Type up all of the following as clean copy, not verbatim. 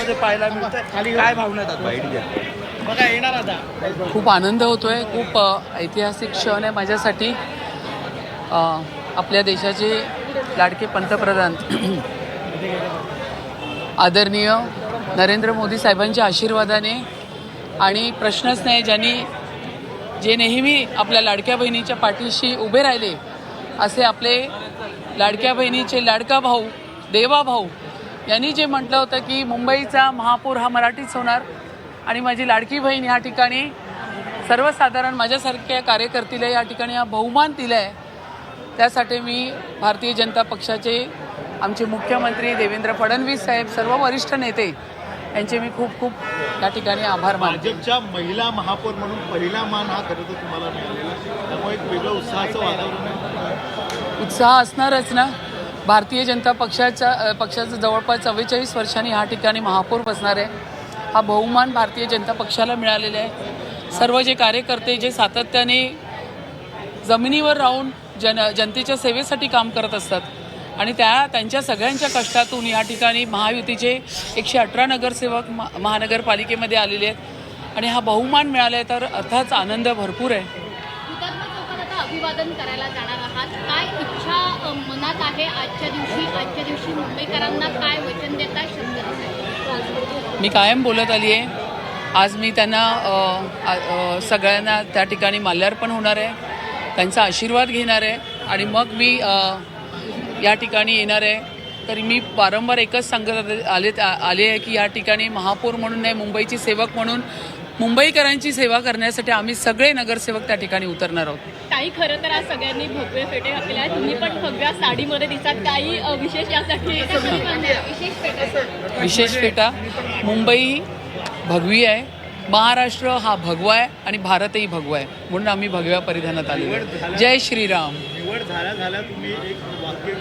पक्षामध्ये पाहायला मिळतं. काय भावना आहेत बघा येणार आता. खूप आनंद होतोय. खूप ऐतिहासिक क्षण आहे माझ्यासाठी. आपल्या देशाचे लाडके पंतप्रधान आदरणीय नरेंद्र मोदी साहेबांच्या आशीर्वादाने आणि प्रश्नच नाही जे नेहमी आपल्या लाडक्या बहिणीच्या पाठीशी उभे राहिले असे आपले लाडक्या बहिणीचे लाडका भाऊ देवा भाऊ यांनी जे म्हटलं होतं की मुंबईचा महापौर हा मराठीच होणार आणि माझी लाडकी बहीण या ठिकाणी सर्वसाधारण माझ्यासारख्या कार्यकर्त्याला या ठिकाणी हा बहुमान दिला आहे. त्यासाठी मी भारतीय जनता पक्षाचे आमचे मुख्यमंत्री देवेंद्र फडणवीस साहेब सर्व वरिष्ठ नेते यांचे मी खूप खूप या ठिकाणी आभार मानतो. भाजपच्या महिला महापौर म्हणून पहिला मान हा खरं तर तुम्हाला मिळालेला, त्यामुळे एक वेगळं उत्साहाचं वातावरण आहे. उत्साह असणारच ना. भारतीय जनता पक्षाचं जवळपास 44 वर्षांनी ह्या ठिकाणी महापौर बसणार आहे. हा बहुमान भारतीय जनता पक्षाला मिळालेला आहे. सर्व जे कार्यकर्ते जे सातत्याने जमिनीवर राहून जनतेच्या सेवेसाठी काम करत असतात आणि त्यांच्या सगळ्यांच्या कष्टातून या ठिकाणी महायुतीचे 118 नगरसेवक महानगरपालिकेमध्ये आलेले आहेत आणि हा बहुमान मिळाला आहे तर अर्थात आनंद भरपूर आहे. अभिवादन करायला जाणार आहात, काय इच्छा मनात आहे आजच्या दिवशी मुंबईकरांना काय वचन देता शब्द? मी कायम बोलत आली आहे. आज मी त्यांना सगळ्यांना त्या ठिकाणी माल्यार्पण होणार आहे, त्यांचा आशीर्वाद घेणार आहे आणि मग मी या ठिकाणी येणार आहे. तर मी वारंवार एकच सांगत आले आहे की या ठिकाणी महापौर म्हणून नाही, मुंबईची सेवक म्हणून मुंबईकरांची सेवा करण्यासाठी आम्ही सगळे नगरसेवक त्या ठिकाणी उतरणार आहोत. काही खरं तर आज सगळ्यांनी भगवे फेटे घातलेले आहेत, तुम्ही पण भगव्या साडीमध्ये दिसतात, काही विशेष यासाठी विशेष फेटा. मुंबई भगवी आहे, महाराष्ट्र हा भगवा आहे आणि भारतही भगवा आहे म्हणून आम्ही भगव्या परिधानात आलो. जय श्रीराम. निवड झाल्या तुम्ही एक वाक्य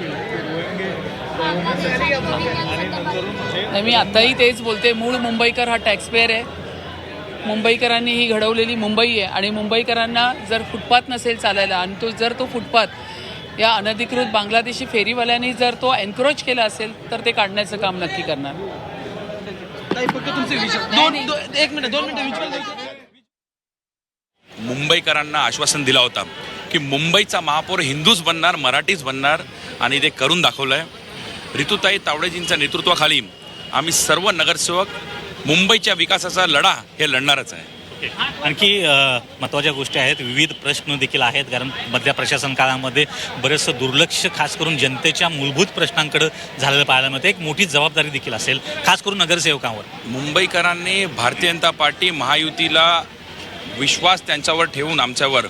नाही, मी आत्ताही तेच बोलते. मूळ मुंबईकर हा टॅक्सपेअर आहे. मुंबईकरांनी ही घडवलेली मुंबई आहे आणि मुंबईकरांना जर फुटपाथ नसेल चालायला आणि जर तो फुटपाथ या अनधिकृत बांगलादेशी फेरीवाल्यांनी जर तो एन्क्रोच केला असेल तर ते काढण्याचं काम नक्की करणार. मुंबईकरांना आश्वासन दिला होता की मुंबईचा महापौर हिंदूच बनणार, मराठीच बनणार आणि ते करून दाखवलं आहे. ऋतुताई तावडेजींच्या नेतृत्वाखाली आम्ही सर्व नगरसेवक मुंबईच्या विकासाचा लढा हे लढणारच आहे. आणखी महत्त्वाच्या गोष्टी आहेत, विविध प्रश्न देखील आहेत, कारण मधल्या प्रशासन काळामध्ये बरेचसं दुर्लक्ष खास करून जनतेच्या मूलभूत प्रश्नांकडे झालेलं पाहायला मिळतं. एक मोठी जबाबदारी देखील असेल खास करून नगरसेवकांवर. मुंबईकरांनी भारतीय जनता पार्टी महायुतीला विश्वास त्यांच्यावर ठेवून आमच्यावर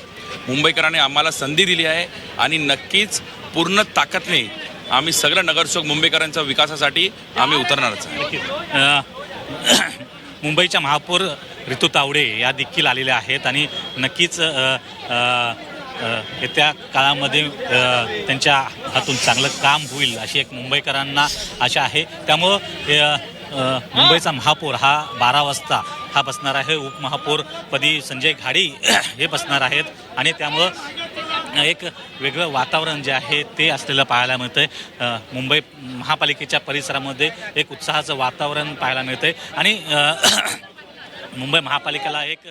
मुंबईकरांनी आम्हाला संधी दिली आहे आणि नक्कीच पूर्ण ताकदने आम्ही सगळं नगरसेवक मुंबईकरांच्या विकासासाठी आम्ही उतरणारच आहे. मुंबईच्या महापौर ऋतू तावडे या देखील आलेल्या आहेत आणि नक्कीच येत्या काळामध्ये त्यांच्या हातून चांगलं काम होईल अशी एक मुंबईकरांना आशा आहे. त्यामुळं मुंबईचा महापौर हा 12 वाजता हा बसणार आहे. उपमहापौरपदी संजय घाडी हे बसणार आहेत आणि त्यामुळं एक वेगळं वातावरण जे आहे ते असलेलं पाहायला मिळतं आहे. मुंबई महापालिकेच्या परिसरामध्ये एक उत्साहाचं वातावरण पाहायला मिळतं आहे आणि मुंबई महापालिकेला एक